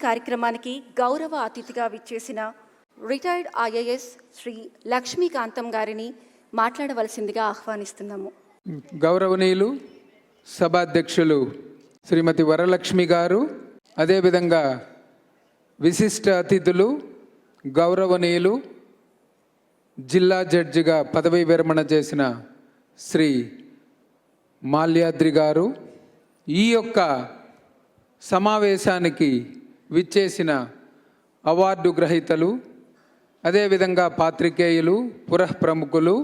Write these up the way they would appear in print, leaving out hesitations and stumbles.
కార్యక్రమానికి గౌరవ అతిథిగా విచ్చేసిన రిటైర్డ్ ఐఏఎస్ శ్రీ లక్ష్మీకాంతం గారిని మాట్లాడవలసిందిగా ఆహ్వానిస్తున్నాము. గౌరవనీయులు సభాధ్యక్షులు శ్రీమతి వరలక్ష్మి గారు, అదేవిధంగా విశిష్ట అతిథులు గౌరవనీయులు జిల్లా జడ్జిగా పదవీ విరమణ చేసిన శ్రీ మాల్యాద్రి గారు, ఈ యొక్క సమావేశానికి విచ్చేసిన అవార్డు గ్రహీతలు, అదేవిధంగా పాత్రికేయులు, పురఃప్రముఖులు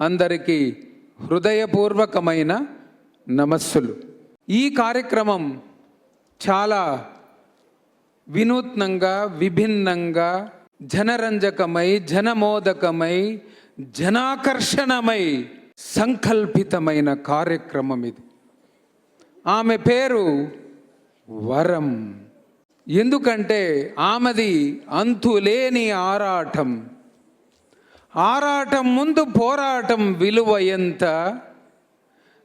అందరికీ హృదయపూర్వకమైన నమస్సులు. ఈ కార్యక్రమం చాలా వినూత్నంగా, విభిన్నంగా, జనరంజకమై, జనమోదకమై, జనాకర్షణమై సంకల్పితమైన కార్యక్రమం ఇది. ఆమె పేరు వరం. ఎందుకంటే ఆమెది అంతులేని ఆరాటం. ఆరాటం ముందు పోరాటం విలువ ఎంత,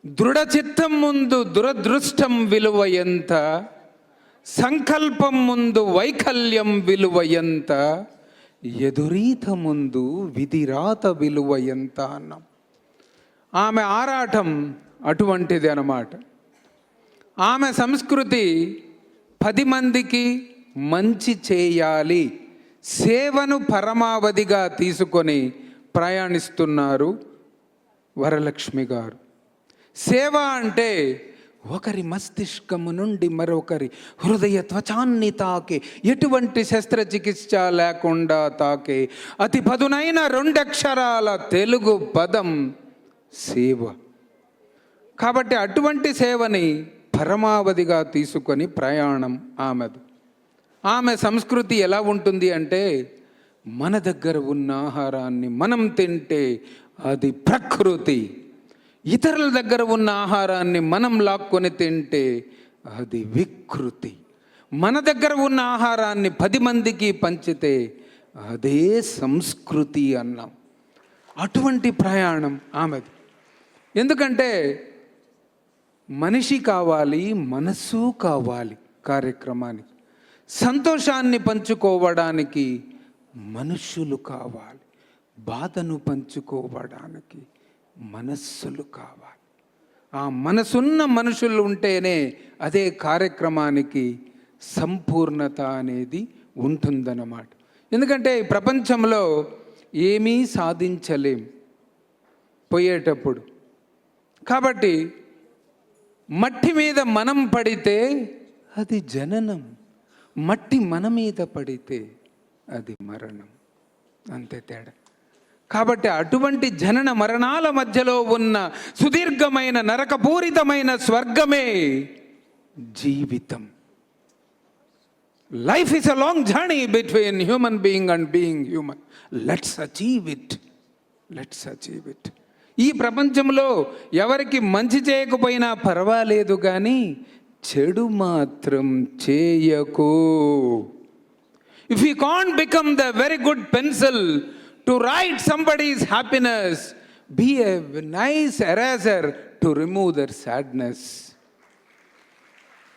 దృఢచిత్తం ముందు దురదృష్టం విలువ ఎంత, సంకల్పం ముందు వైకల్యం విలువ ఎంత, ఎదురీత ముందు విధిరాత విలువ ఎంత అన్నాం. ఆమె ఆరాటం అటువంటిది అన్నమాట. ఆమె సంస్కృతి 10 మందికి మంచి చేయాలి, సేవను పరమావధిగా తీసుకొని ప్రయాణిస్తున్నారు వరలక్ష్మి గారు. సేవ అంటే ఒకరి మస్తిష్కము నుండి మరొకరి హృదయ త్వచాన్ని తాకే, ఎటువంటి శస్త్రచికిత్స లేకుండా తాకే అతి పదునైన 2 అక్షరాల తెలుగు పదం సేవ. కాబట్టి అటువంటి సేవని పరమావధిగా తీసుకొని ప్రయాణం ఆమెది. ఆమె సంస్కృతి ఎలా ఉంటుంది అంటే, మన దగ్గర ఉన్న ఆహారాన్ని మనం తింటే అది ప్రకృతి, ఇతరుల దగ్గర ఉన్న ఆహారాన్ని మనం లాక్కొని తింటే అది వికృతి, మన దగ్గర ఉన్న ఆహారాన్ని 10 మందికి పంచితే అదే సంస్కృతి అన్నాం. అటువంటి ప్రయాణం ఆమెది. ఎందుకంటే మనిషి కావాలి, మనస్సు కావాలి కార్యక్రమానికి. సంతోషాన్ని పంచుకోవడానికి మనుష్యులు కావాలి, బాధను పంచుకోవడానికి మనస్సులు కావాలి. ఆ మనసున్న మనుషులు ఉంటేనే అదే కార్యక్రమానికి సంపూర్ణత అనేది ఉంటుందన్నమాట. ఎందుకంటే ఈ ప్రపంచంలో ఏమీ సాధించలేం పోయేటప్పుడు. కాబట్టి మట్టి మీద మనం పడితే అది జననం, మట్టి మన మీద పడితే అది మరణం, అంతే తేడా. కాబట్టి అటువంటి జనన మరణాల మధ్యలో ఉన్న సుదీర్ఘమైన నరకపూరితమైన స్వర్గమే జీవితం. Life is a long journey between human being and being human. Let's achieve it, let's achieve it. ఈ ప్రపంచంలో ఎవరికి మంచి చేయకపోయినా పర్వాలేదు, కానీ చెడు మాత్రం చేయకు. If you can't become the very good pencil to write somebody's happiness, be a nice eraser to remove their sadness.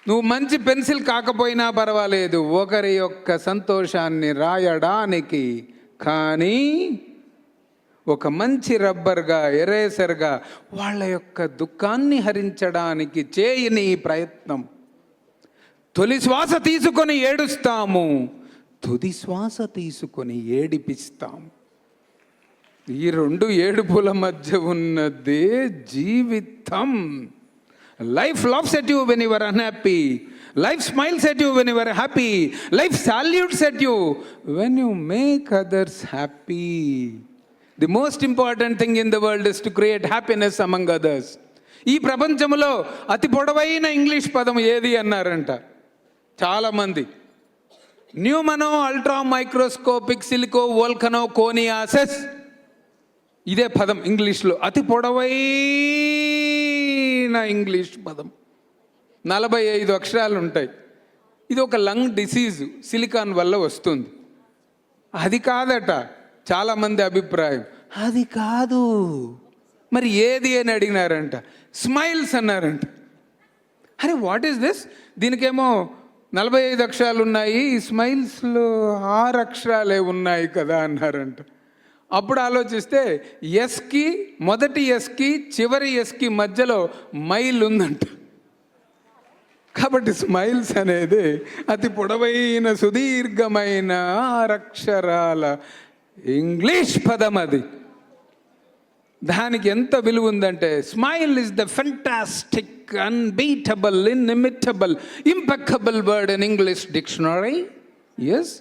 నువ్వు మంచి పెన్సిల్ కాకపోయినా పర్వాలేదు ఒకరి యొక్క సంతోషాన్ని రాయడానికి, కానీ ఒక మంచి రబ్బర్గా, ఎరేసర్గా వాళ్ళ యొక్క దుఃఖాన్ని హరించడానికి చేయని ప్రయత్నం. తొలి శ్వాస తీసుకొని ఏడుస్తాము, తుది శ్వాస తీసుకొని ఏడిపిస్తాము. ఈ 2 ఏడుపుల మధ్య ఉన్నదే జీవితం. Life laughs at you when you are unhappy. Life smiles at you when you are happy. Life salutes at you when you make others happy. The most important thing in the world is to create happiness among others. ఈ ప్రపంచంలో అతి పొడవైన English పదం ఏది అన్నారంట చాలామంది. న్యూమనో ultra microscopic సిలికో volcano కోనియాసెస్. ఇదే పదం ఇంగ్లీష్లో అతి పొడవైన ఇంగ్లీష్ పదం. 45 అక్షరాలు ఉంటాయి. ఇది ఒక లంగ్ డిసీజు, సిలికాన్ వల్ల వస్తుంది. అది కాదట చాలామంది అభిప్రాయం. అది కాదు, మరి ఏది అని అడిగినారంట. స్మైల్స్ అన్నారంట. అరే వాట్ ఈస్ దిస్? దీనికేమో 45 అక్షరాలు ఉన్నాయి, ఈ స్మైల్స్లో 6 అక్షరాలే ఉన్నాయి కదా అన్నారంట. అప్పుడు ఆలోచిస్తే ఎస్కి, మొదటి ఎస్కి చివరి ఎస్కి మధ్యలో మైల్ ఉందంట. కాబట్టి స్మైల్స్ అనేది అతి పొడవైన సుదీర్ఘమైన 6 అక్షరాల ఇంగ్లీష్ పదం. అది దానికి ఎంత విలువ ఉందంటే, smile is the fantastic, unbeatable, inimitable, impeccable word in English dictionary. Yes,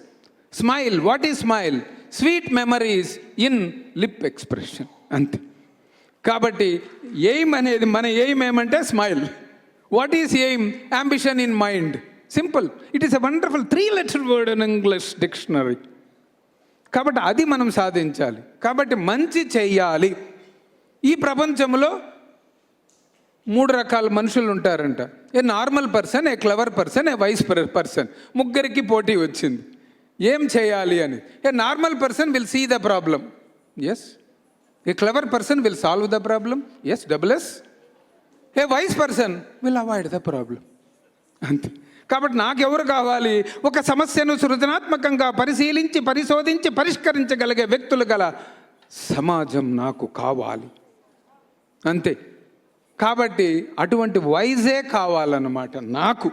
smile. What is smile? Sweet memories in lip expression, అంతే. కాబట్టి ఎయిమ్ అనేది, మన ఎయిమ్ ఏమంటే smile. What is aim? Ambition in mind. Simple. It is a wonderful 3-letter word in English dictionary. కాబట్టి అది మనం సాధించాలి. కాబట్టి మంచి చెయ్యాలి. ఈ ప్రపంచంలో 3 రకాల మనుషులు ఉంటారంట. A normal person, a clever person, a wise person. ముగ్గురికి పోటీ వచ్చింది ఏం చేయాలి అని. A normal person will see the problem, yes. A clever person will solve the problem, yes, double yes. A wise person will avoid the problem, అంతే. కాబట్టి నాకెవరు కావాలి? ఒక సమస్యను సృజనాత్మకంగా పరిశీలించి, పరిశోధించి, పరిష్కరించగలిగే వ్యక్తులు గల సమాజం నాకు కావాలి, అంతే. కాబట్టి అటువంటి వైజే కావాలన్నమాట నాకు.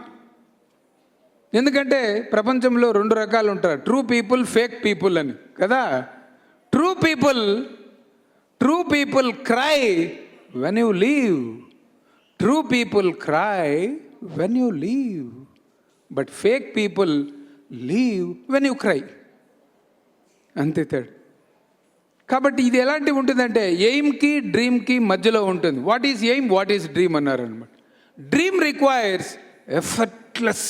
ఎందుకంటే ప్రపంచంలో 2 రకాలు ఉంటారు, ట్రూ పీపుల్, ఫేక్ పీపుల్ అని కదా. True people cry when you leave. True people cry when you leave, but fake people leave when you cry, అంతే తేడు. కాబట్టి ఇది ఎలాంటివి ఉంటుందంటే, ఎయిమ్కి డ్రీమ్కి మధ్యలో ఉంటుంది. What is aim, what is dream అన్నారు అనమాట. Dream requires effortless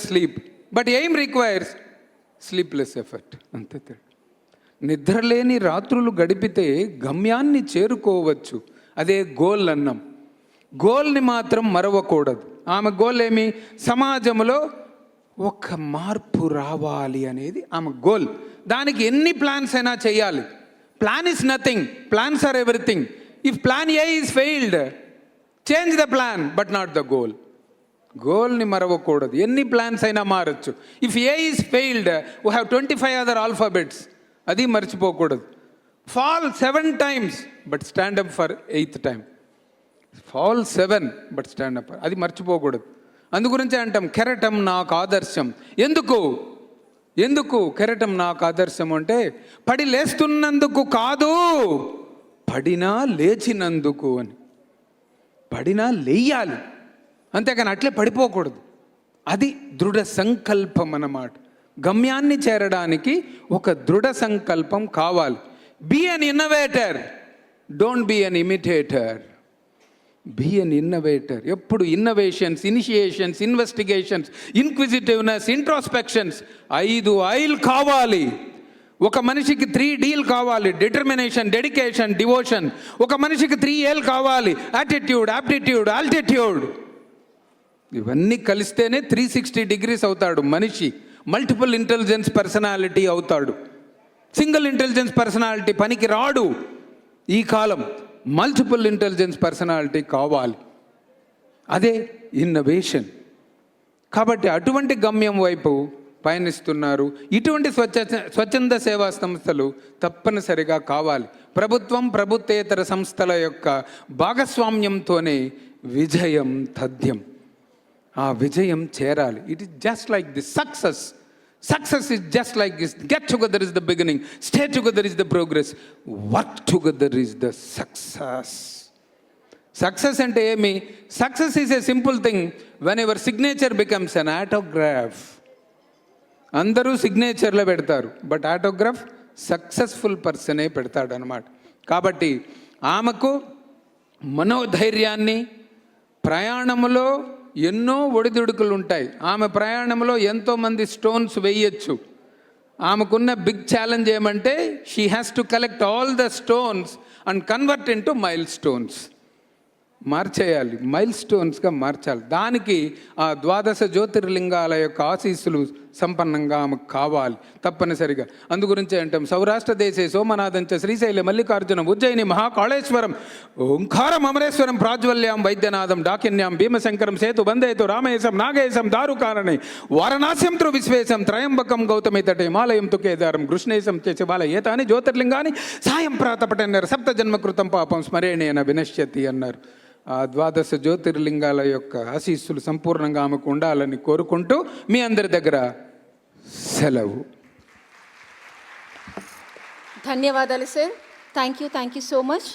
sleep, but aim requires sleepless effort, అంతే తేడా. నిద్రలేని రాత్రులు గడిపితే గమ్యాన్ని చేరుకోవచ్చు, అదే గోల్ అన్నాం. గోల్ని మాత్రం మరవకూడదు. ఆమె గోల్ ఏమి? సమాజంలో ఒక మార్పు రావాలి అనేది ఆమె గోల్. దానికి ఎన్ని ప్లాన్స్ అయినా చేయాలి. Plan is nothing, plans are everything. If plan A is failed, change the plan but not the goal. గోల్ని మరవకూడదు. ఎన్ని ప్లాన్స్ అయినా మారచ్చు. If A is failed, we have 25 other alphabets, అది మర్చిపోకూడదు. Fall 7 times but stand up for 8th time. Fall 7 but stand up, అది మర్చిపోకూడదు. అందుగురించే అంటాం కెరటం నాకు ఆదర్శం. ఎందుకు కెరటం నాకు ఆదర్శం అంటే, పడి లేస్తున్నందుకు కాదు, పడినా లేచినందుకు అని. పడినా లేయాలి, అంతేకాని అట్లే పడిపోకూడదు. అది దృఢ సంకల్పం అన్నమాట. గమ్యాన్ని చేరడానికి ఒక దృఢ సంకల్పం కావాలి. Be an innovator, don't be an imitator. Be an innovator. ఎప్పుడు innovations, initiations, investigations, inquisitiveness, introspections, 5 ఐలు కావాలి. ఒక మనిషికి 3 Dలు కావాలి, డిటర్మినేషన్, డెడికేషన్, డివోషన్. ఒక మనిషికి 3 L కావాలి, యాటిట్యూడ్, ఆప్టిట్యూడ్, ఆల్టిట్యూడ్. ఇవన్నీ కలిస్తేనే 360 degrees అవుతాడు మనిషి. మల్టిపుల్ ఇంటెలిజెన్స్ పర్సనాలిటీ అవుతాడు. సింగిల్ ఇంటెలిజెన్స్ పర్సనాలిటీ పనికి రాడు ఈ కాలం. మల్టిపుల్ ఇంటెలిజెన్స్ పర్సనాలిటీ కావాలి, అదే ఇన్నోవేషన్. కాబట్టి అటువంటి గమ్యం వైపు పయనిస్తున్నారు. ఇటువంటి స్వచ్ఛంద సేవా సంస్థలు తప్పనిసరిగా కావాలి. ప్రభుత్వం, ప్రభుత్వేతర సంస్థల యొక్క భాగస్వామ్యంతోనే విజయం తథ్యం. ఆ విజయం చేరాలి. It is just like this success is just like this. Get together is the beginning, stay together is the progress, work together is the success. Success అంటే ఏమి? Success is a simple thing when your signature becomes an autograph. అందరూ సిగ్నేచర్లో పెడతారు, but autograph successful పర్సనే పెడతాడు అన్నమాట. కాబట్టి ఆమెకు మనోధైర్యాన్ని, ప్రయాణంలో ఎన్నో ఒడిదుడుకులు ఉంటాయి. ఆమె ప్రయాణంలో ఎంతోమంది స్టోన్స్ వేయచ్చు. ఆమెకున్న బిగ్ ఛాలెంజ్ ఏమంటే, she has to collect all the stones and convert into milestones. మార్చేయాలి, మైల్ స్టోన్స్గా మార్చాలి. దానికి ఆ ద్వాదశ జ్యోతిర్లింగాల యొక్క ఆశీస్సులు సంపన్నంగా ఆమెకు కావాలి తప్పనిసరిగా. అందుగురించే అంటాం, సౌరాష్ట్ర దేశే సోమనాథంచ శ్రీశైల మల్లికార్జున ఉజ్జయిని మహాకాళేశ్వరం ఓంకారం అమరేశ్వరం ప్రాజ్వల్యాం వైద్యనాథం డాకిన్యాం భీమశంకరం సేతు బందేతు రామేశం నాగేశం దారుకారణే వారణాస్యం త్రు విశ్వేశం త్రయంబకం గౌతమి తటే హిమాలయం తు కేదారం కృష్ణేశం చ శివాల ఏతాని జ్యోతిర్లింగాని సాయం ప్రాతపటన్నారు సప్త జన్మకృతం పాపం స్మరేణేన వినశ్యతి అన్నారు. ఆ ద్వాదశ జ్యోతిర్లింగాల యొక్క ఆశీస్సులు సంపూర్ణంగా ఆమెకు ఉండాలని కోరుకుంటూ మీ అందరి దగ్గర సెలవు. ధన్యవాదాలు sir. Thank you so much.